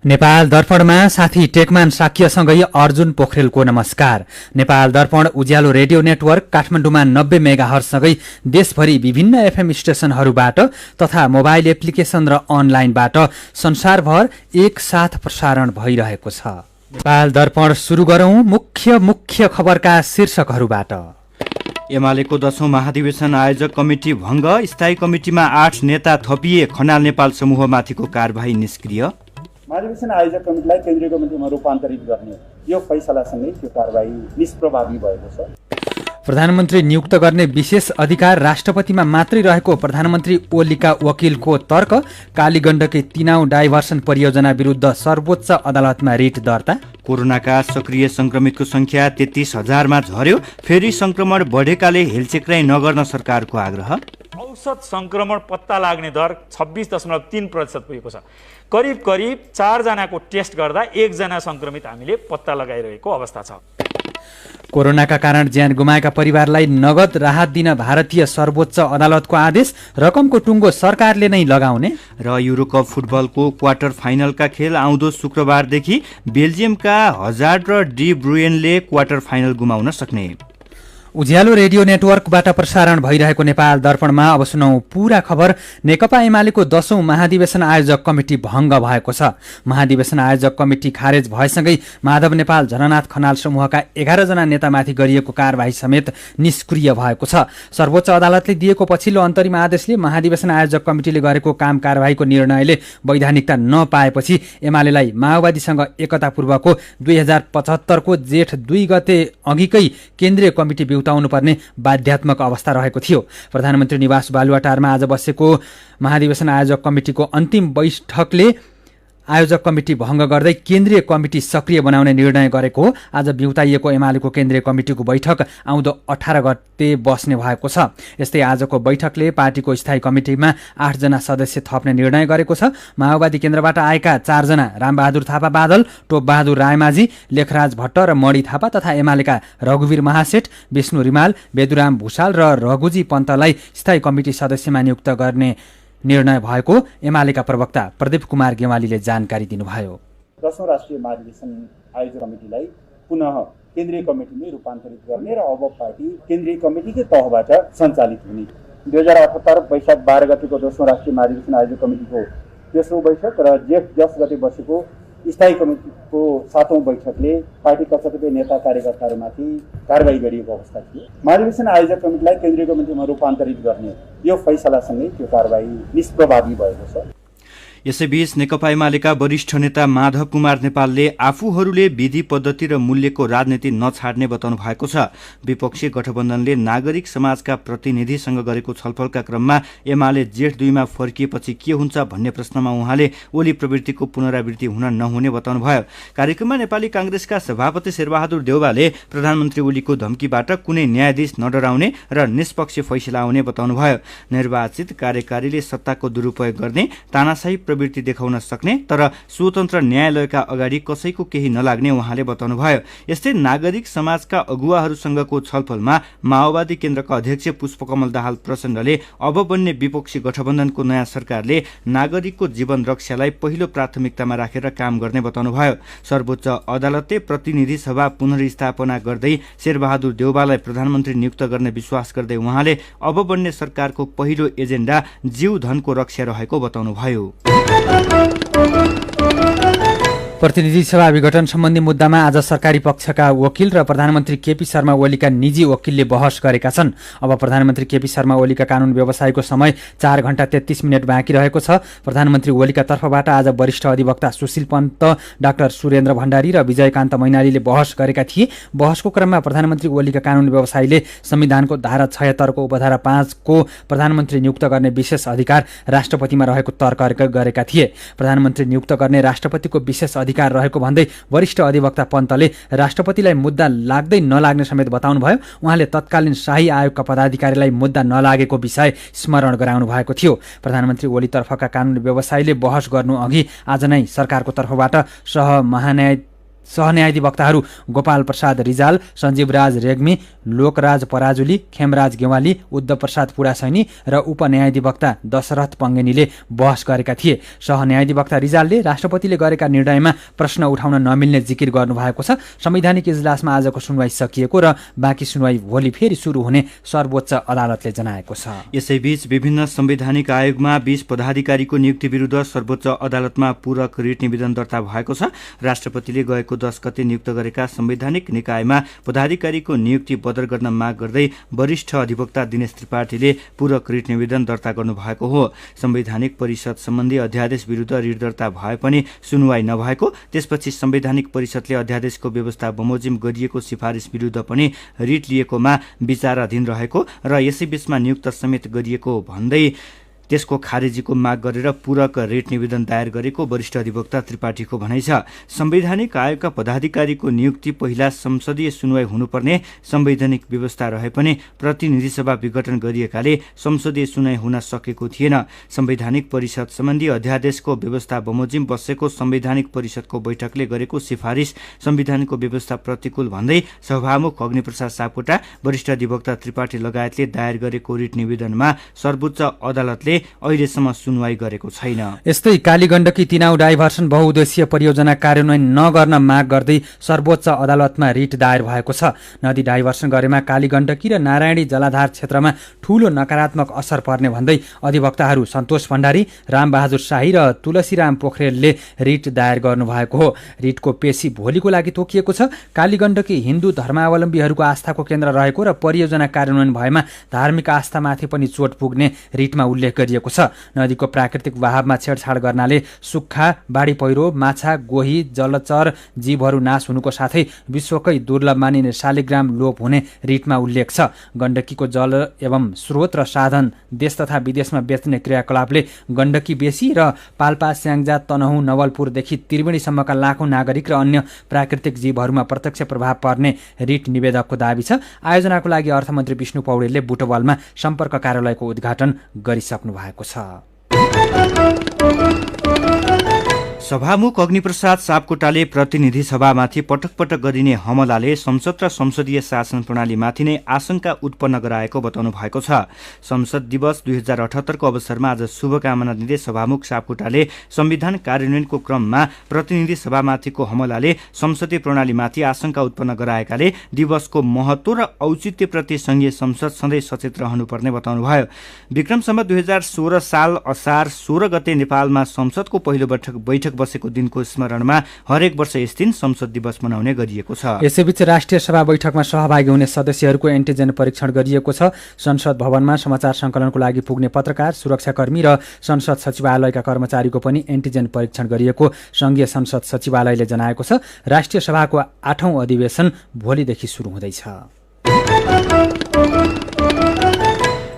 नेपाल दर्पणमा साथी टेकमान साक्यसँगै अर्जुन पोखरेलको नमस्कार। नेपाल दर्पण उज्यालो रेडियो नेटवर्क काठमाडौँमा 90 मेगाहर्जसँगै देशभरि विभिन्न एफएम स्टेशनहरूबाट तथा मोबाइल एप्लिकेशन र अनलाइनबाट संसारभर एकसाथ प्रसारण भइरहेको छ। नेपाल दर्पण सुरु गरौं मुख्य खबरका शीर्षकहरूबाट। एमालेको 10औं महाधिवेशन आयोजक कमिटी भंग, स्थायी कमिटीमा 8 नेता थपिए, खनाल नेपाल समूहमाथिको कारबाही निष्क्रिय। महाधिवेशन आयोजक कमिटीलाई केन्द्रीय कमिटीमा रूपान्तरित गर्ने यो फैसलासँगै त्यो कारबाही निष्प्रभावी भएको छ। प्रधानमन्त्री नियुक्त गर्ने विशेष अधिकार राष्ट्रपतिमा मात्रै रहेको प्रधानमन्त्री ओलीका वकिलको तर्क। कालीगण्डकी 3औं डाइभर्सन परियोजना विरुद्ध सर्वोच्च अदालतमा रिट दर्ता। कोरोनाका सक्रिय संक्रमितको संख्या 33,000मा झर्यो, फेरि संक्रमण बढेकाले हेलचेक्राइ नगर्न सरकारको आग्रह। औसत संक्रमण पत्ता लाग्ने दर 26.3% पुगेको छ। करिब 4 जनाको टेस्ट गर्दा 1 जना संक्रमित हामीले पत्ता लगाइरहेको अवस्था छ। कोरोनाका कारण ज्यान गुमाएका परिवारलाई नगद राहत दिन भारतीय सर्वोच्च अदालतको आदेश। रकमको टुङ्गो सरकारले नै लगाउने। र युरोकप फुटबलको क्वार्टर फाइनलका खेल आउँदो शुक्रबारदेखि बेल्जियमका हजार्ड र डी ब्रुयनले क्वार्टर फाइनल गुमाउन सक्ने। उज्यालो रेडियो नेटवर्कबाट प्रसारण भइरहेको नेपाल दर्पणमा अब सुनौ पूरा खबर। नेकपा एमालेको 10औं महाधिवेशन आयोजक कमिटी भंग भएको छ। महाधिवेशन आयोजक कमिटी खारेज भएसँगै माधव नेपाल जननाथ खनाल समूहका 11 जना नेतामाथि गरिएको कारबाही समेत निष्क्रिय भएको छ। सर्वोच्च अदालतले दिएको पछिल्लो अन्तरिम आदेशले महाधिवेशन आयोजक कमिटीले गरेको काम कारबाहीको निर्णयले वैधानिकता नपाएपछि एमालेलाई माओवादीसँग एकता पूर्वको 2075 को जेठ 2 गते अघिकै केन्द्रीय कमिटी उताउनु पर्ने बाध्यात्मक अवस्था रहेको थियो। प्रधानमन्त्री निवास बालुवाटारमा आज बसेको महाधिवेशन आयोजक कमिटीको अन्तिम बैठकले आयोजक कमिटी भंग गर्दै केन्द्रीय कमिटी सक्रिय बनाउने निर्णय गरेको हो। आज बिउताइएको एमालेको केन्द्रीय कमिटीको बैठक आउँदो 18 गते बस्ने भएको छ। यस्तै आजको बैठकले पार्टीको स्थायी कमिटीमा 8 जना सदस्य थप्ने निर्णय गरेको छ। माओवादी केन्द्रबाट आएका 4 जना रामबहादुर थापा बादल, टोपबहादुर रायमाझी, लेखराज भट्ट र मणि थापा तथा एमालेका रघुवीर महासेठ, विष्णु रिमाल, बेदुराम भूषाल र रघुजी पन्तलाई स्थायी कमिटी सदस्यमा नियुक्त गर्ने निर्णय भएको एमालेका प्रवक्ता प्रदीप कुमार गेवालीले जानकारी दिनुभयो। 10औं राष्ट्रिय महाधिवेशन आयोजक कमिटीलाई पुनः केन्द्रीय कमिटीमै रूपान्तरित गर्ने र अब पार्टी केन्द्रीय कमिटीकै तहबाट सञ्चालित हुने। 2078 वैशाख 12 गतेको 10औं राष्ट्रिय महाधिवेशन आयोजक कमिटीको तेस्रो बैठक र जेठ 10 गते बसेको स्थायी कमिटीको 7औं बैठकले पार्टीका कतिपय नेता कार्यकर्ताहरूमाथि कारबाही गरिएको अवस्था थियो। महाधिवेशन आयोजक कमिटीलाई केन्द्रीय कमिटीमा रूपान्तरित गर्ने यो फैसलासँगै त्यो कारबाही निष्प्रभावी भएको छ। यसैबीच नेकपा एमालेका वरिष्ठ नेता माधव कुमार नेपालले आफूहरूले विधि पद्धति र मूल्यको राजनीति नछाड्ने बताउनु भएको छ। विपक्षी गठबन्धनले नागरिक समाजका प्रतिनिधिसँग गरेको छलफलका क्रममा एमाले जेठ 2 मा फर्किएपछि के हुन्छ भन्ने प्रश्नमा उहाँले ओली प्रवृत्तिको पुनरावृत्ति हुन नहुने बताउनुभयो। कार्यक्रममा नेपाली कांग्रेसका सभापति शेरबहादुर देउवाले प्रधानमन्त्री ओलीको धम्कीबाट कुनै न्यायाधीश नडराउने र निष्पक्ष फैसला आउने बताउनुभयो। निर्वाचित कार्यकारीले सत्ताको दुरुपयोग गर्ने, तानाशाही प्रवृत्ति देखाउन सक्ने तर स्वतन्त्र न्यायालयका अगाडि कसैको केही नलाग्ने उहाँले बताउनुभयो। यस्तै नागरिक समाजका अगुवाहरूसँगको छलफलमा माओवादी केन्द्रका अध्यक्ष पुष्पकमल दाहाल प्रचण्डले अब बन्ने विपक्षी गठबन्धनको नयाँ सरकारले नागरिकको जीवन रक्षालाई पहिलो प्राथमिकतामा राखेर काम गर्ने बताउनुभयो। सर्वोच्च अदालतले प्रतिनिधि सभा पुनर्स्थापना गर्दै शेरबहादुर देउवालाई प्रधानमन्त्री नियुक्त गर्ने विश्वास गर्दै उहाँले अब बन्ने सरकारको पहिलो एजेन्डा जीव धनको रक्षा रहेको बताउनुभयो। प्रतिनिधि सभा विघटन सम्बन्धी मुद्दामा आज सरकारी पक्षका वकिल र प्रधानमन्त्री केपी शर्मा ओलीका निजी वकिलले बहस गरेका छन्। अब प्रधानमन्त्री केपी शर्मा ओलीका कानून व्यवसायको समय 4 घण्टा 33 मिनट बाँकी रहेको छ। प्रधानमन्त्री ओलीका तर्फबाट आज वरिष्ठ अधिवक्ता सुशील पन्त, डाक्टर सुरेन्द्र भण्डारी र विजयकान्त मैनालीले बहस गरेका थिए। बहसको क्रममा प्रधानमन्त्री ओलीका कानून व्यवसायीले संविधानको धारा 76 को उपधारा 5 को प्रधानमन्त्री नियुक्त गर्ने विशेष अधिकार राष्ट्रपतिमा रहेको तर्क गरेका थिए। प्रधानमन्त्री नियुक्त गर्ने राष्ट्रपतिको विशेष अधिकार रहेको भन्दै वरिष्ठ अधिवक्ता पन्तले राष्ट्रपतिलाई मुद्दा लाग्दै नलाग्ने समेत बताउनुभयो। उहाँले तत्कालीन शाही आयोगका पदाधिकारीलाई मुद्दा नलागेको विषय स्मरण गराउनु भएको थियो। प्रधानमन्त्री ओलीतर्फका कानून व्यवसायीले बहस गर्नु अघि आज नै सरकारको तर्फबाट सह महान्याय सहन्यायाधिवक्ताहरू गोपाल प्रसाद रिजाल, सञ्जीव राज रेग्मी, लोकराज पराजुली, खेमराज गेवाली, उद्धव प्रसाद पुडासैनी र उपन्यायाधिवक्ता दशरथ पङ्गेनीले बहस गरेका थिए। सहन्यायाधिवक्ता रिजालले राष्ट्रपतिले गरेका निर्णयमा प्रश्न उठाउन नमिल्ने जिकिर गर्नुभएको छ। संवैधानिक इजलासमा आजको सुनवाई सकिएको र बाँकी सुनवाई भोलि फेरि सुरु हुने सर्वोच्च अदालतले जनाएको छ। यसैबीच विभिन्न संवैधानिक आयोगमा 20 पदाधिकारीको नियुक्ति विरुद्ध सर्वोच्च अदालतमा पूरक रिट निवेदन दर्ता भएको छ। राष्ट्रपतिले गएको 10 गते नियुक्त गरेका संवैधानिक निकायमा पदाधिकारीको नियुक्ति बदर गर्न माग गर्दै वरिष्ठ अधिवक्ता दिनेश त्रिपाठीले पूरक रिट निवेदन दर्ता गर्नुभएको हो। संवैधानिक परिषद सम्बन्धी अध्यादेश विरुद्ध रिट दर्ता भए पनि सुनवाई नभएको, त्यसपछि संवैधानिक परिषदले अध्यादेशको व्यवस्था बमोजिम गरिएको सिफारिस विरुद्ध पनि रिट लिएकोमा विचाराधीन रहेको र यसैबीचमा नियुक्त समेत गरिएको भन्दै त्यसको खारेजीको माग गरेर पूरक रिट निवेदन दायर गरेको वरिष्ठ अधिवक्ता त्रिपाठीको भनाइ छ। संवैधानिक आयोगका पदाधिकारीको नियुक्ति पहिला संसदीय सुनवाई हुनुपर्ने संवैधानिक व्यवस्था रहे पनि प्रतिनिधि सभा विघटन गरिएकाले संसदीय सुनवाई हुन सकेको थिएन। संवैधानिक परिषद सम्बन्धी अध्यादेशको व्यवस्था बमोजिम बसेको संवैधानिक परिषदको बैठकले गरेको सिफारिस संविधानको व्यवस्था प्रतिकूल भन्दै सभामुख अग्निप्रसाद सापकोटा, वरिष्ठ अधिवक्ता त्रिपाठी लगायतले दायर गरेको रिट निवेदनमा सर्वोच्च अदालतले अहिलेसम्म सुनवाई गरेको छैन। यस्तै कालीगण्डकी तिनाउ डाइभर्सन बहुउद्देश्य परियोजना कार्यान्वयन नगर्न माग गर्दै सर्वोच्च अदालतमा रिट दायर भएको छ। नदी डाइभर्सन गरेमा कालीगण्डकी र नारायणी जलाधार क्षेत्रमा ठूलो नकारात्मक असर पर्ने भन्दै अधिवक्ताहरू सन्तोष भण्डारी, रामबहादुर शाही र तुलसीराम पोखरेलले रिट दायर गर्नुभएको हो। रिटको पेशी भोलिको लागि तोकिएको छ। कालीगण्डकी हिन्दू धर्मावलम्बीहरूको आस्थाको केन्द्र रहेको र परियोजना कार्यान्वयन भएमा धार्मिक आस्थामाथि पनि चोट पुग्ने रिटमा उल्लेख गरिएको छ। नदीको प्राकृतिक बहावमा छेडछाड गर्नाले सुक्खा, बाढी पहिरो, माछा, गोही, जलचर जीवहरू नाश हुनुको साथै विश्वकै दुर्लभ मानिने शालिग्राम लोप हुने रिटमा उल्लेख छ। गण्डकीको जल एवं स्रोत र साधन देश तथा विदेशमा बेच्ने क्रियाकलापले गण्डकी बेसी र पाल्पा, स्याङ्जा, तनहुँ, नवलपुरदेखि त्रिवेणीसम्मका लाखौं नागरिक र अन्य प्राकृतिक जीवहरूमा प्रत्यक्ष प्रभाव पर्ने रिट निवेदकको दाबी छ। आयोजनाको लागि अर्थमन्त्री विष्णु पौडेलले बुटवलमा सम्पर्क कार्यालयको उद्घाटन गरिसक्नु भएको छ। सभामुख अग्निप्रसाद सापकोटाले प्रतिनिधि सभामाथि पटक पटक गरिने हमलाले संसद र संसदीय शासन प्रणालीमाथि नै आशंका उत्पन्न गराएको बताउनु भएको छ। संसद दिवस 2078 को अवसरमा आज शुभकामना दिँदै सभामुख सापकोटाले संविधान कार्यान्वयनको क्रममा प्रतिनिधि सभामाथिको हमलाले संसदीय प्रणालीमाथि आशंका उत्पन्न गराएकाले दिवसको महत्व र औचित्यप्रति संघीय संसद सधैँ सचेत रहनुपर्ने बताउनुभयो। विक्रम सम्वत 2016 साल असार 16 गते नेपालमा संसदको पहिलो बैठक बसेको दिनको स्मरणमा हरेक वर्ष यस दिन संसद दिवस मनाउने गरिएको छ। यसैबीच राष्ट्रिय सभा बैठकमा सहभागी हुने सदस्यहरूको एन्टिजेन परीक्षण गरिएको छ। संसद भवनमा समाचार संकलनको लागि पुग्ने पत्रकार, सुरक्षाकर्मी र संसद सचिवालयका कर्मचारीको पनि एन्टिजेन परीक्षण गरिएको संघीय संसद सचिवालयले जनाएको छ। राष्ट्रिय सभाको 8औं अधिवेशन भोलिदेखि सुरु हुँदैछ।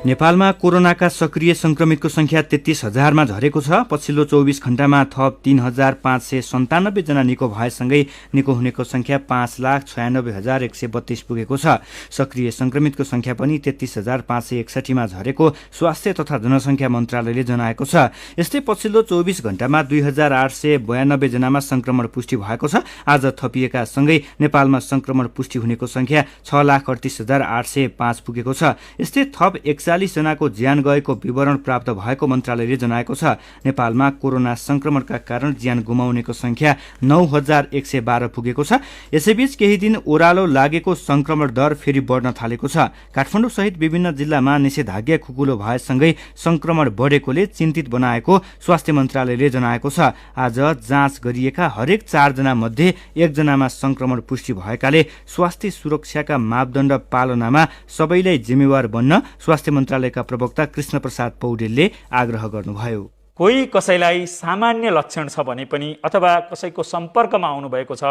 नेपालमा कोरोनाका सक्रिय संक्रमितको संख्या 33,000 मा झरेको छ। पछिल्लो 24 घण्टामा थप 3,597 जना निको भएसँगै निको हुनेको संख्या 5,96,132 पुगेको छ। सक्रिय संक्रमितको संख्या पनि 33,561 मा झरेको स्वास्थ्य तथा जनसंख्या मन्त्रालयले जनाएको छ। यस्तै पछिल्लो 24 घण्टामा 2,892 जनामा संक्रमण पुष्टि भएको छ। आज थपिएका सँगै नेपालमा संक्रमण पुष्टि हुनेको संख्या 6,38,805 पुगेको छ। यस्तै थप 41 जनाको ज्यान गएको विवरण प्राप्त भएको मन्त्रालयले जनाएको छ। नेपालमा कोरोना संक्रमणका कारण ज्यान गुमाउनेको संख्या 9,112 पुगेको छ। यसैबीच केही दिन ओह्रालो लागेको संक्रमण दर फेरि बढ्न थालेको छ। काठमाडौँ सहित विभिन्न जिल्लामा निषेधाज्ञा खुकुलो भएसँगै संक्रमण बढेकोले चिन्तित बनाएको स्वास्थ्य मन्त्रालयले जनाएको छ। आज जाँच गरिएका हरेक 4 जना मध्ये 1 जनामा संक्रमण पुष्टि भएकाले स्वास्थ्य सुरक्षाका मापदण्ड पालनामा सबैलाई जिम्मेवार बन्न स्वास्थ्य मन्त्रालयका प्रवक्ता कृष्ण प्रसाद पौडेलले आग्रह गर्नुभयो। कोही कसैलाई सामान्य लक्षण छ भने पनि अथवा कसैको सम्पर्कमा आउनुभएको छ,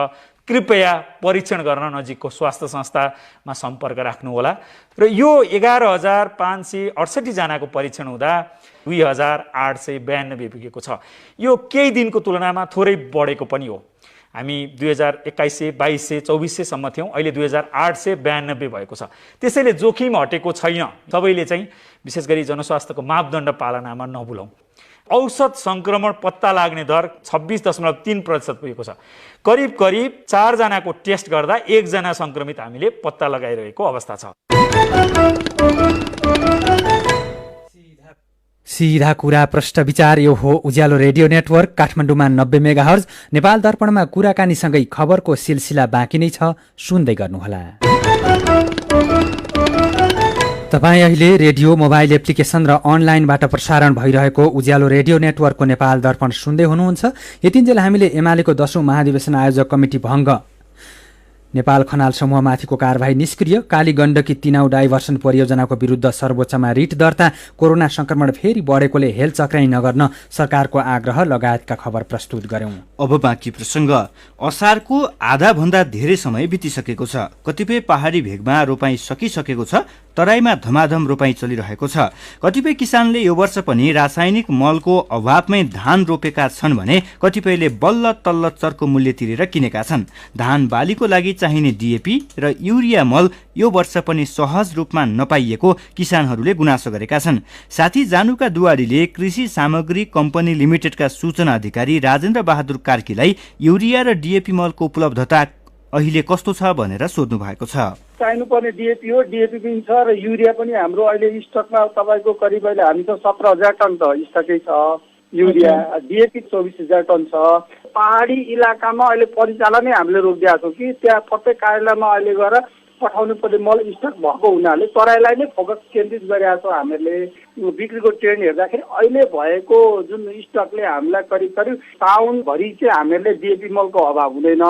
कृपया परीक्षण गर्न नजिकको स्वास्थ्य संस्थामा सम्पर्क राख्नुहोला। र यो 11,568 जनाको परीक्षण हुँदा 2,892 पुगेको छ। यो केही दिनको तुलनामा थोरै बढेको पनि हो। हामी 2021, 22, 24 सम्म थियौँ, अहिले 2,892 भएको छ। त्यसैले जोखिम हटेको छैन। सबैले चाहिँ विशेष गरी जनस्वास्थ्यको मापदण्ड पालनामा नभुलौँ। औसत संक्रमण पत्ता लाग्ने दर 26.3% पुगेको छ। करिब 4 जनाको टेस्ट गर्दा 1 जना संक्रमित हामीले पत्ता लगाइरहेको अवस्था छ। सीधा कुरा प्रश्न विचार यो हो उज्यालो रेडियो नेटवर्क काठमाडौँमा 90 मेगाहर्ज, नेपाल दर्पणमा कुराकानीसँगै खबरको सिलसिला बाँकी नै छ, सुन्दै गर्नुहोला। तपाईँ अहिले रेडियो मोबाइल एप्लिकेसन र अनलाइनबाट प्रसारण भइरहेको उज्यालो रेडियो नेटवर्कको नेपाल दर्पण सुन्दै हुनुहुन्छ। यतिन्जेल हामीले एमालेको 10औं महाधिवेशन आयोजक कमिटी भङ्ग, नेपाल खनाल समूहमाथिको कारबाही निष्क्रिय, काली गण्डकी तिनाउ डाइभर्सन परियोजनाको विरुद्ध सर्वोच्चमा रिट दर्ता, कोरोना संक्रमण फेरि बढेकोले हेल चक्राइ नगर्न सरकारको आग्रह लगायतका खबर प्रस्तुत गर्यौं। अब बाँकी प्रसङ्ग। असारको आधा भन्दा धेरै समय बितिसकेको छ। कतिपय पहाडी भेगमा रोपाई सकिसकेको छ, तराईमा धमाधम रोपाई चलिरहेको छ। कतिपय किसानले यो वर्ष पनि रासायनिक मलको अभावमै धान रोपेका छन् भने कतिपयले बल्ल तल्ल चर्को मूल्य तिरेर किनेका छन्। धान बालीको लागि चाहिने डीएपी र युरिया मल यो वर्ष पनि सहज रूपमा नपाइएको किसानहरूले गुनासो गरेका छन्। साथी जानुका दुवारीले कृषि सामग्री कम्पनी लिमिटेडका सूचना अधिकारी राजेन्द्र बहादुर कार्कीलाई युरिया र डीएपी मलको उपलब्धता अहिले कस्तो छ भनेर सोध्नु भएको छ। चाहिनुपर्ने डीएपी हो, डीएपी पनि छ र युरिया पनि हाम्रो अहिले स्टकमा तपाईँको करिब अहिले हामीसँग 17,000 टन त स्टकै छ। युरिया डीएपी 24,000 टन छ। पहाडी इलाकामा अहिले परिचालनै हामीले रोकिदिएको छौँ कि त्यहाँ प्रत्येक कार्यालयमा अहिले गएर पठाउनु पर्ने मल स्टक भएको हुनाले तराईलाई नै फोकस केन्द्रित गरेका छौँ। हामीले बिक्रीको ट्रेन्ड हेर्दाखेरि अहिले भएको जुन स्टकले हामीलाई करिब साउनभरि चाहिँ हामीहरूले डीएपी मलको अभाव हुँदैन।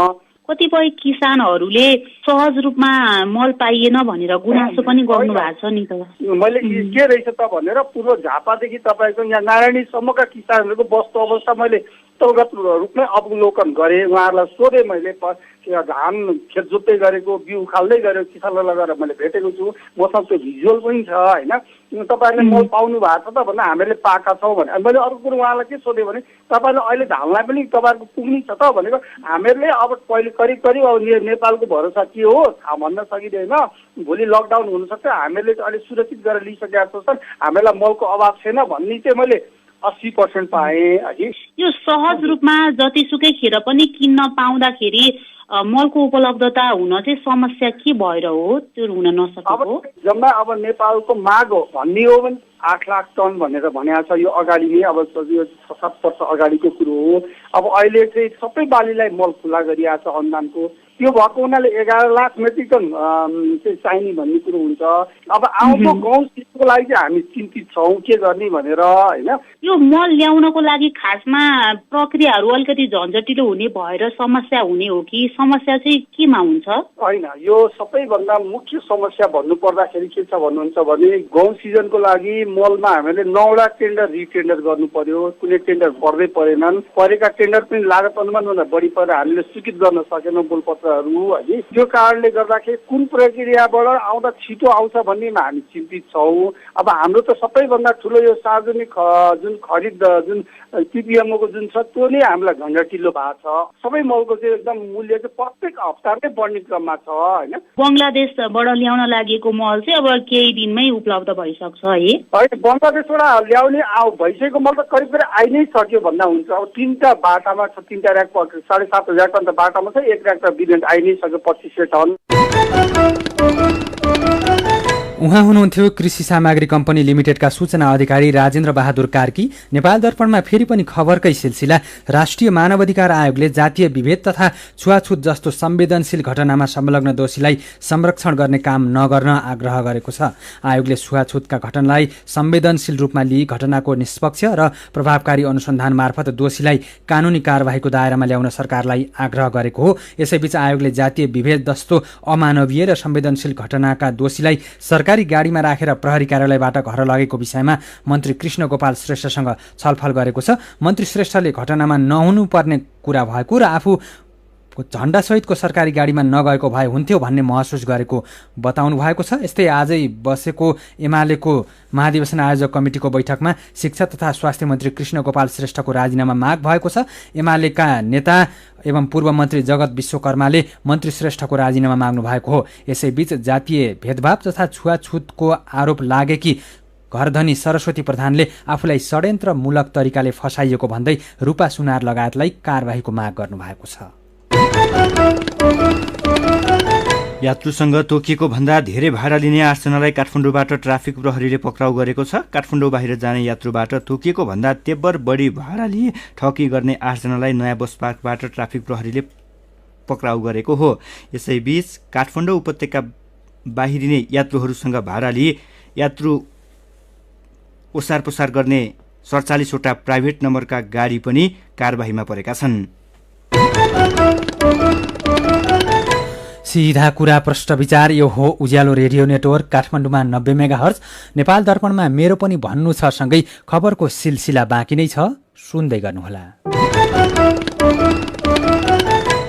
कतिपय किसानहरूले सहज रूपमा मल पाइएन भनेर गुनासो पनि गर्नु भएको छ नि त। मैले के रहेछ त भनेर पूर्व झापादेखि तपाईँको यहाँ नारायणीसम्मका किसानहरूको वस्तु अवस्था मैले तलगत रूपमै अवलोकन गरेँ। उहाँहरूलाई सोधेँ मैले, धान खेत जोत्दै गरेको, बिउ उखाल्दै गरेको किसानलाई लगेर मैले भेटेको छु। मसँग त्यो भिजुअल पनि छ होइन। तपाईँहरूले मल पाउनु भएको छ त भन्दा हामीले पाएका छौँ भने मैले अर्को कुरो उहाँलाई के सोधेँ भने तपाईँले अहिले धानलाई पनि तपाईँहरूको पुग्ने छ त भनेको। हामीहरूले अब पहिले करिब अब नेपालको भरोसा के हो थाहा भन्न सकिँदैन। भोलि लकडाउन हुनसक्छ, हामीहरूले अहिले सुरक्षित गरेर लिइसकेका छौँ। हामीहरूलाई मलको अभाव छैन भन्ने चाहिँ मैले 80% पाएँ। यो सहज रूपमा जतिसुकै खेर पनि किन्न पाउँदाखेरि मलको उपलब्धता हुन चाहिँ समस्या के भएर हो त्यो हुन नसकेको? जम्मा अब नेपालको माग हो भन्ने हो भने 8 लाख टन भनेर भनेको छ। यो अगाडि नै अब यो 7 वर्ष अगाडिको कुरो हो। अब अहिले चाहिँ सबै बालीलाई मल खुला गरिएको छ अनुदानको। त्यो भएको हुनाले 11 लाख मेट्रिक टन चाहिँ चाहिने भन्ने कुरो हुन्छ। अब आउँदो गाउँ सिटको लागि चाहिँ हामी चिन्तित छौँ के गर्ने भनेर होइन। यो मल ल्याउनको लागि खासमा प्रक्रियाहरू अलिकति झन्झटिलो हुने भएर समस्या हुने हो कि समस्या चाहिँ केमा हुन्छ? होइन, यो सबैभन्दा मुख्य समस्या भन्नुपर्दाखेरि के छ भन्नुहुन्छ भने गाउँ सिजनको लागि मलमा हामीले 9वटा टेन्डर रिटेन्डर गर्नु पर्यो। कुनै टेन्डर भर्दै परेनन्। परेका टेन्डर पनि लागत अनुमानभन्दा बढी परेर हामीले स्वीकृत गर्न सकेनौँ बोलपत्रहरू है। त्यो कारणले गर्दाखेरि कुन प्रक्रियाबाट आउँदा छिटो आउँछ भन्नेमा हामी चिन्तित छौँ। अब हाम्रो त सबैभन्दा ठुलो यो सार्वजनिक जुन खरिद जुन टिपिएमओको जुन छ त्यो नै हामीलाई झन्झटिलो भएको छ। सबै मलको चाहिँ एकदम मूल्य चाहिँ प्रत्येक हप्तामै बढ्ने क्रममा छ होइन। बङ्गलादेशबाट ल्याउन लागेको मल चाहिँ अब केही दिनमै उपलब्ध भइसक्छ है? बङ्गलादेशबाट ल्याउने भइसकेको मल त करिब आइ नै सक्यो भन्दा हुन्छ। अब 3टा बाटामा छ, 3टा र्याक 7,500 टन त बाटामा छ, 1 र्याक त बिलियन आइ नै सक्यो 2500 टन। उहाँ हुनुहुन्थ्यो कृषि सामग्री कम्पनी लिमिटेडका सूचना अधिकारी राजेन्द्र बहादुर कार्की। नेपाल दर्पणमा फेरि पनि खबरकै सिलसिला। राष्ट्रिय मानवाधिकार आयोगले जातीय विभेद तथा छुवाछुत जस्तो संवेदनशील घटनामा संलग्न दोषीलाई संरक्षण गर्ने काम नगर्न आग्रह गरेको छ। आयोगले छुवाछुतका घटनालाई संवेदनशील रूपमा लिई घटनाको निष्पक्ष र प्रभावकारी अनुसन्धान मार्फत दोषीलाई कानूनी कारबाहीको दायरामा ल्याउन सरकारलाई आग्रह गरेको हो। यसैबीच आयोगले जातीय विभेद जस्तो अमानवीय र संवेदनशील घटनाका दोषीलाई सरकारी गाडीमा राखेर प्रहरी कार्यालयबाट घर लगेको विषयमा मन्त्री कृष्ण गोपाल श्रेष्ठसँग छलफल गरेको छ। मन्त्री श्रेष्ठले घटनामा नहुनुपर्ने कुरा भएको र आफू झण्डासहितको सरकारी गाडीमा नगएको भए हुन्थ्यो भन्ने महसुस गरेको बताउनु भएको छ। यस्तै आजै बसेको एमालेको महाधिवेशन आयोजक कमिटिको बैठकमा शिक्षा तथा स्वास्थ्य मन्त्री कृष्ण गोपाल श्रेष्ठको राजीनामा माग भएको छ। एमालेका नेता एवं पूर्व मन्त्री जगत विश्वकर्माले मन्त्री श्रेष्ठको राजीनामा माग्नु भएको हो। यसैबीच जातीय भेदभाव तथा छुवाछुतको आरोप लागेकी घरधनी सरस्वती प्रधानले आफूलाई षड्यन्त्रमूलक तरिकाले फसाइएको भन्दै रूपा सुनार लगायतलाई कारबाहीको माग गर्नुभएको छ। यात्रुसँग तोकिएको भन्दा धेरै भाडा लिने 8 जनालाई काठमाडौँबाट ट्राफिक प्रहरीले पक्राउ गरेको छ। काठमाडौँ बाहिर जाने यात्रुबाट तोकिएको भन्दा तेब्बर बढी भाडा लिए ठगी गर्ने 8 जनालाई नयाँ बस पार्कबाट ट्राफिक प्रहरीले पक्राउ गरेको हो। यसैबीच काठमाडौँ उपत्यका बाहिरिने यात्रुहरूसँग भाडा लिए यात्रु ओसार पसार गर्ने 47 वटा प्राइभेट नम्बरका गाडी पनि कारबाहीमा परेका छन्। सीधा कुरा प्रश्न विचार यो हो उज्यालो रेडियो नेटवर्क काठमाडौँमा 90 मेगाहर्ज, नेपाल दर्पणमा मेरो पनि भन्नु छ सँगै खबरको सिलसिला बाँकी नै छ, सुन्दै गर्नुहोला।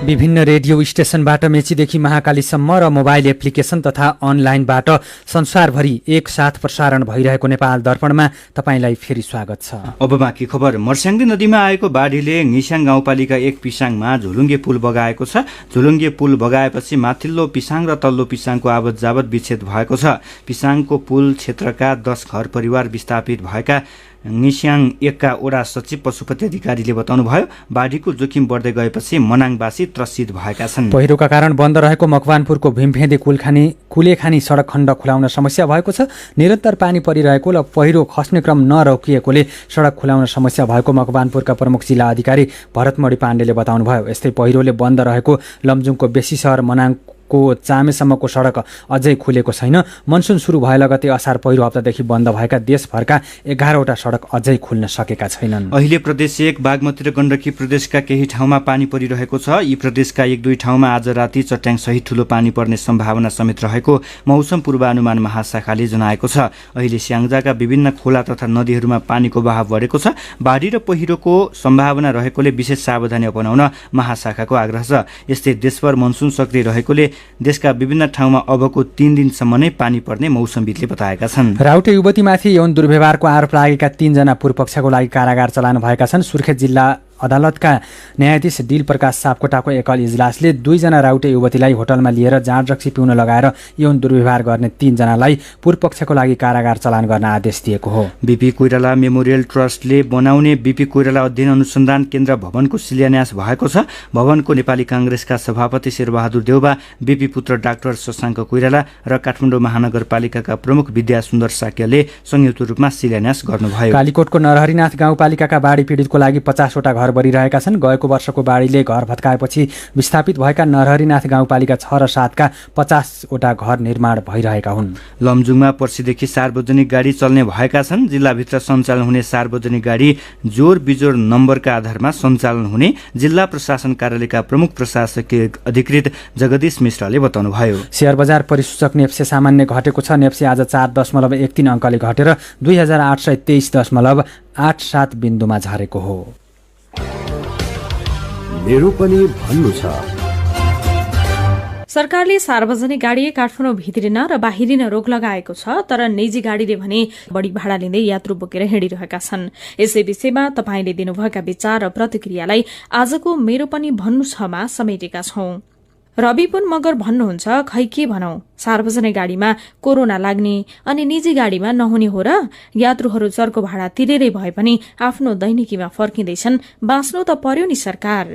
विभिन्न रेडियो स्टेशनबाट मेचीदेखि महाकालीसम्म र मोबाइल एप्लिकेसन तथा अनलाइनबाट संसारभरि एकसाथ प्रसारण भइरहेको नेपाल दर्पणमा तपाईंलाई फेरि स्वागत छ। अब बाँकी खबर। मर्स्याङ्दी नदीमा आएको बाढीले घिस्याङ गाउँपालिका 1 पिसाङमा झुलुङ्गे पुल बगाएको छ। झुलुङ्गे पुल बगाएपछि माथिल्लो पिसाङ र तल्लो पिसाङको आवत जावत विच्छेद भएको छ। पिसाङको पुल क्षेत्रका 10 घर परिवार विस्थापित भएका घिस्याङ 1 का वडा सचिव पशुपति अधिकारीले बताउनुभयो। बाढीको जोखिम बढ्दै गएपछि मनाङवासी त्रसित भएका छन्। पहिरोका कारण बन्द रहेको मकवानपुरको भीमफेदी कुलेखानी सडक खण्ड खुलाउन समस्या भएको छ। निरन्तर पानी परिरहेको र पहिरो खस्ने क्रम नरोकिएकोले सडक खुलाउन समस्या भएको मकवानपुरका प्रमुख जिल्ला अधिकारी भरतमणि पाण्डेले बताउनुभयो। यस्तै पहिरोले बन्द रहेको लमजुङको बेसी सहर मनाङको चामेसम्मको सडक अझै खुलेको छैन। मनसुन सुरु भए लगतै असार पहिरो हप्तादेखि बन्द भएका देशभरका 11वटा सडक अझै खुल्न सकेका छैनन्। अहिले प्रदेश 1 बागमती र गण्डकी प्रदेशका केही ठाउँमा पानी परिरहेको छ। यी प्रदेशका 1-2 ठाउँमा आज राति चट्याङ सहित ठूलो पानी पर्ने सम्भावना समेत रहेको मौसम पूर्वानुमान महाशाखाले जनाएको छ। अहिले स्याङ्जाका विभिन्न खोला तथा नदीहरूमा पानीको बहाव बढेको छ। बाढी र पहिरोको सम्भावना रहेकोले विशेष सावधानी अपनाउन महाशाखाको आग्रह छ। यस्तै देशभर मनसुन सक्रिय रहेकोले देशका विभिन्न ठाउँमा अबको 3 दिनसम्म नै पानी पर्ने मौसमविदले बताएका छन्। राउटे युवतीमाथि यौन दुर्व्यवहारको आरोप लागेका 3 जना पूर्वपक्षको लागि कारागार चलान भएका छन्। सुर्खेत जिल्ला अदालतका न्यायाधीश दिल प्रकाश सापकोटाको एकल इजलासले 2 जना राउटे युवतीलाई होटलमा लिएर जाँड रक्सी पिउन लगाएर यौन दुर्व्यवहार गर्ने 3 जनालाई पूर्वपक्षको लागि कारागार चलान गर्न आदेश दिएको हो। बीपी कोइराला मेमोरियल ट्रस्टले बनाउने बीपी कोइराला अध्ययन अनुसन्धान केन्द्र भवनको शिलान्यास भएको छ। भवनको नेपाली कांग्रेसका सभापति शेरबहादुर देउबा, बीपी पुत्र डाक्टर शशाङ्क कोइराला र काठमाडौँ महानगरपालिकाका प्रमुख विद्या सुन्दर साक्यले संयुक्त रूपमा शिलान्यास गर्नुभयो। कालीकोटको नरहरिनाथ गाउँपालिकाका बाढी पीडितको लागि 50 वटा घर बनिरहेका छन्। गएको वर्षको बाढीले घर भत्काएपछि विस्थापित भएका नरहरिनाथ गाउँपालिका 6 र 7 का 50 वटा घर निर्माण भइरहेका हुन्। लमजुङमा पर्सिदेखि सार्वजनिक गाडी चल्ने भएका छन्। जिल्लाभित्र सञ्चालन हुने सार्वजनिक गाडी जोर बिजोर नम्बरका आधारमा सञ्चालन हुने जिल्ला प्रशासन कार्यालयका प्रमुख प्रशासकीय अधिकृत जगदीश मिश्रले बताउनुभयो। शेयर बजार परिसूचक नेप्से सामान्य घटेको छ। नेप्से आज 4.13 अङ्कले घटेर 2823.87 बिन्दुमा झरेको हो। मेरो पनि भन्नु छ। सरकारले सार्वजनिक गाडी काठमाडौँ भित्रिन र बाहिरिन रोक लगाएको छ, तर निजी गाडीले भने बढी भाडा लिँदै यात्रु बोकेर हिँडिरहेका छन्। यसै विषयमा तपाईले दिनुभएका विचार र प्रतिक्रियालाई आजको मेरो पनि भन्नु छमा समेटेका छौं। रवि पुन मगर भन्नुहुन्छ, खै के भनौं, सार्वजनिक गाडीमा कोरोना लाग्ने अनि निजी गाडीमा नहुने हो र? यात्रुहरू चर्को भाडा तिरेरै भए पनि आफ्नो दैनिकीमा फर्किँदैछन्, बाँच्नु त पर्यो नि सरकार।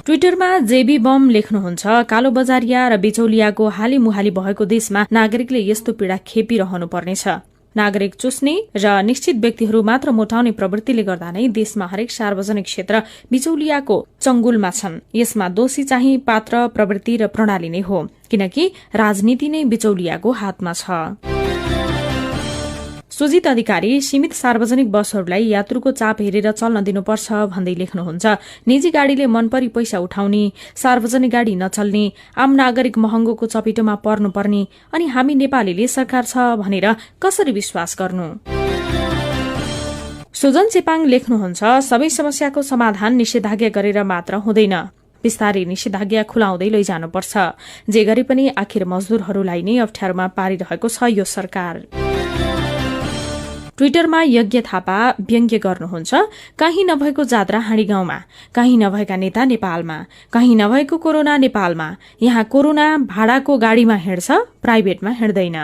ट्विटरमा जेबी बम लेख्नुहुन्छ, कालो बजारिया र बिचौलियाको हाली मुहाली भएको देशमा नागरिकले यस्तो पीड़ा खेपिरहनु पर्नेछ। नागरिक चुस्ने र निश्चित व्यक्तिहरू मात्र मोटाउने प्रवृत्तिले गर्दा नै देशमा हरेक सार्वजनिक क्षेत्र बिचौलियाको चंगुलमा छन्। यसमा दोषी चाहिँ पात्र, प्रवृत्ति र प्रणाली नै हो, किनकि राजनीति नै बिचौलियाको हातमा छ। सुजित अधिकारी, सीमित सार्वजनिक बसहरूलाई यात्रुको चाप हेरेर चल्न दिनुपर्छ भन्दै लेख्नुहुन्छ, निजी गाडीले मनपरी पैसा उठाउने, सार्वजनिक गाडी नचल्ने, आम नागरिक महँगोको चपेटोमा पर्नुपर्ने, अनि हामी नेपालीले सरकार छ भनेर कसरी विश्वास गर्नु? सुजन चेपाङ लेख्नुहुन्छ, सबै समस्याको समाधान निषेधाज्ञा गरेर मात्र हुँदैन, बिस्तारै निषेधाज्ञा खुलाउँदै लैजानुपर्छ। जे गरे पनि आखिर मजदूरहरूलाई नै अप्ठ्यारोमा पारिरहेको छ यो सरकार। ट्विटरमा यज्ञ थापा व्यङ्ग्य गर्नुहुन्छ, कहीँ नभएको जात्रा हाँडी गाउँमा, कहीँ नभएका नेता नेपालमा, कहीँ नभएको कोरोना नेपालमा, यहाँ कोरोना भाडाको गाडीमा हिँड्छ, प्राइभेटमा हिँड्दैन।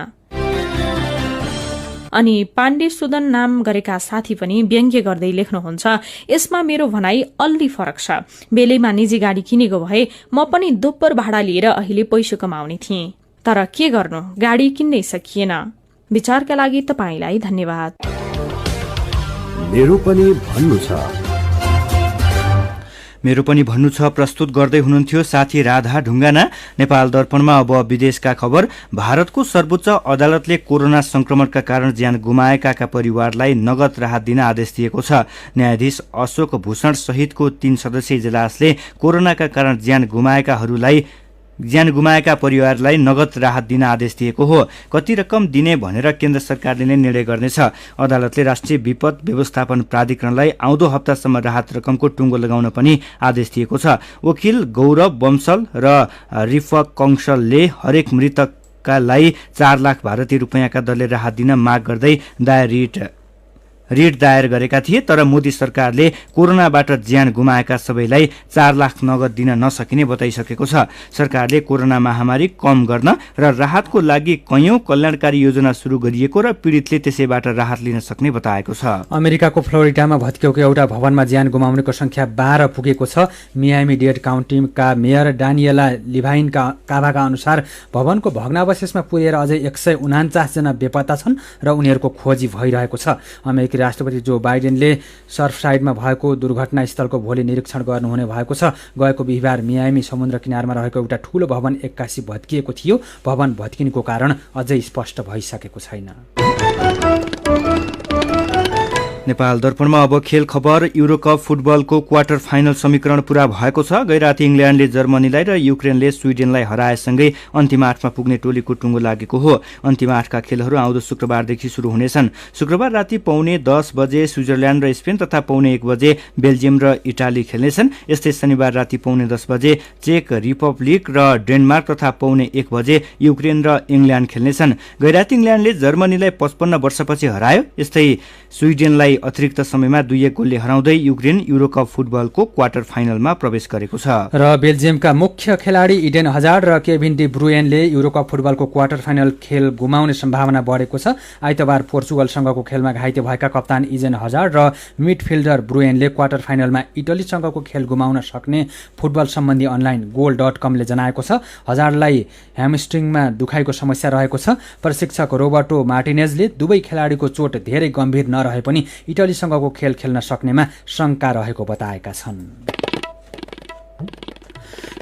अनि पाण्डे सुदन नाम गरेका साथी पनि व्यङ्ग्य गर्दै लेख्नुहुन्छ, यसमा मेरो भनाई अलि फरक छ। बेलैमा निजी गाडी किनेको भए म पनि दोब्बर भाडा लिएर अहिले पैसा कमाउने थिएँ, तर के गर्नु, गाडी किन्नै सकिएन। विचारका लागि तपाईलाई धन्यवाद। मेरो पनि भन्नु छ। मेरो पनि भन्नु छ प्रस्तुत गर्दै हुनुहुन्थ्यो साथी राधा ढुङ्गाना। नेपाल दर्पणमा अब विदेशका खबर। भारतको सर्वोच्च अदालतले कोरोना संक्रमणका कारण ज्यान गुमाएकाका परिवारलाई नगद राहत दिन आदेश दिएको छ। न्यायाधीश अशोक भूषण सहितको 3 सदस्यीय इजलासले कोरोनाका कारण ज्यान गुमाएका परिवारलाई नगद राहत दिन आदेश दिएको हो। कति रकम दिने भनेर केन्द्र सरकारले नै निर्णय गर्नेछ। अदालतले राष्ट्रिय विपद व्यवस्थापन प्राधिकरणलाई आउँदो हप्तासम्म राहत रकमको टुङ्गो लगाउन पनि आदेश दिएको छ। वकिल गौरव बम्सल र रिफक कङ्सलले हरेक मृतकका लागि 4 लाख भारतीय रुपियाँका दरले राहत दिन माग गर्दै रिट दायर गरेका थिए, तर मोदी सरकारले कोरोनाबाट ज्यान गुमाएका सबैलाई 4 लाख नगद दिन नसकिने बताइसकेको छ। सरकारले कोरोना महामारी कम गर्न र राहतको लागि कैयौं कल्याणकारी योजना सुरु गरिएको र पीडितले त्यसैबाट राहत लिन सक्ने बताएको छ। अमेरिकाको फ्लोरिडामा भत्किएको एउटा भवनमा ज्यान गुमाउनेको संख्या 12 पुगेको छ। मियामी डेड काउन्टीका मेयर डानिएला लिभाइन काभाका अनुसार भवनको भग्नावशेषमा पुगेर अझै 149 जना बेपत्ता छन् र उनीहरूको खोजी भइरहेको छ। अमेरिकी राष्ट्रपति जो बाइडेनले सर्फसाइडमा भएको दुर्घटनास्थलको भोलि निरीक्षण गर्नुहुने भएको छ। गएको बिहिबार मियामी समुद्र किनारमा रहेको एउटा ठूलो भवन 81 भत्किएको थियो। भवन भत्किनुको कारण अझै स्पष्ट भइसकेको छैन। नेपाल दर्पणमा अब खेल खबर। युरोकप फुटबलको क्वार्टर फाइनल समीकरण पूरा भएको छ। गैराती इङ्ल्यान्डले जर्मनीलाई र युक्रेनले स्विडेनलाई हराएसँगै अन्तिम 8मा पुग्ने टोलीको टुङ्गो लागेको हो। अन्तिम 8का खेलहरू आउँदो शुक्रबारदेखि सुरु हुनेछन्। शुक्रबार राति 9:15 बजे स्विजरल्यान्ड र स्पेन तथा 9:15 बजे बेल्जियम र इटाली खेल्नेछन्। यस्तै शनिबार राति 9:10 बजे चेक रिपब्लिक र डेनमार्क तथा 9:15 बजे युक्रेन र इङ्ल्यान्ड खेल्नेछन्। गैराती इङ्ल्यान्डले जर्मनीलाई 55 वर्षपछि हरायो। यस्तै स्विडेनलाई अतिरिक्त समयमा 2-1 गोलले हराउँदै युक्रेन युरोकप फुटबलको क्वार्टर फाइनलमा प्रवेश गरेको छ। र बेल्जियमका मुख्य खेलाडी इडेन हजार्ड र केभिन डी ब्रुयनले युरोकप फुटबलको क्वार्टर फाइनल खेल गुमाउने सम्भावना बढेको छ। आइतबार पोर्चुगलसँगको खेलमा घाइते भएका कप्तान इडेन हजार्ड र मिडफिल्डर ब्रुयनले क्वार्टर फाइनलमा इटलीसँगको खेल गुमाउन सक्ने फुटबल सम्बन्धी अनलाइन goal.com ले जनाएको छ। हजार्डलाई ह्यामस्ट्रिङमा दुखाइको समस्या रहेको छ। प्रशिक्षक रोबर्टो मार्टिनेजले दुवै खेलाडीको चोट धेरै गम्भीर नरहे पनि इटलीसँगको खेल खेल्न सक्नेमा शंका रहेको बताएका छन्।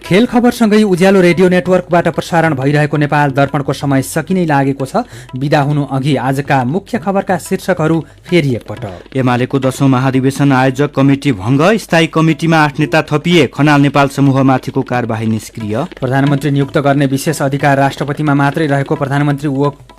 खेल खबरसँगै उज्यालो रेडियो नेटवर्कबाट प्रसारण भइरहेको नेपाल दर्पणको समय सकिनै लागेको छ। बिदा हुनु अघि आजका मुख्य खबरका शीर्षकहरू फेरि एकपटक। एमालेको 10औं महाधिवेशन आयोजक कमिटी भङ्ग, स्थायी कमिटीमा 8 नेता थपिए, खनाल नेपाल समूहमाथिको कारबाही निष्क्रिय। प्रधानमन्त्री नियुक्त गर्ने विशेष अधिकार राष्ट्रपतिमा मात्रै रहेको प्रधानमन्त्री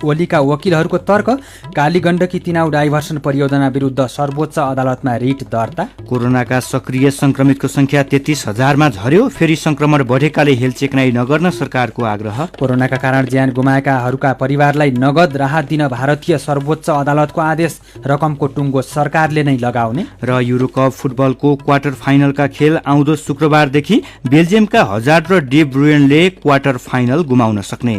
ओलीका वकिलहरूको तर्क। कालीगण्डकी तिनाउ डाइभर्सन परियोजना विरुद्ध सर्वोच्च अदालतमा रिट दर्ता। कोरोनाका सक्रिय संक्रमितको संख्या 33,000मा झर्यो। फेरि संक्रमण बढेकाले हेल्थ चेकनाइ नगर्न सरकारको आग्रह। कोरोनाका कारण ज्यान गुमाएकाहरूका परिवारलाई नगद राहत दिन भारतीय सर्वोच्च अदालतको आदेश। रकमको टुङ्गो सरकारले नै लगाउने। र युरोकप फुटबलको क्वार्टर फाइनलका खेल आउँदो शुक्रबारदेखि बेल्जियमका हजार्ड र डी ब्रुयनले क्वार्टर फाइनल गुमाउन सक्ने।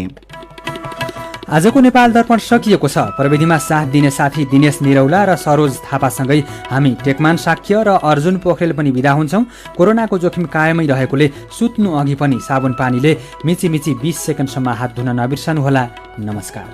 आजको नेपाल दर्पण सकिएको छ। प्रविधिमा साथ दिने साथी दिनेश निरौला र सरोज थापासँगै हामी टेकमान साक्य र अर्जुन पोखरेल पनि बिदा हुन्छौं। कोरोनाको जोखिम कायमै रहेकोले सुत्नु अघि पनि साबुन पानीले मिची 20 सेकेन्डसम्म हात धुन नबिर्सनुहोला। नमस्कार।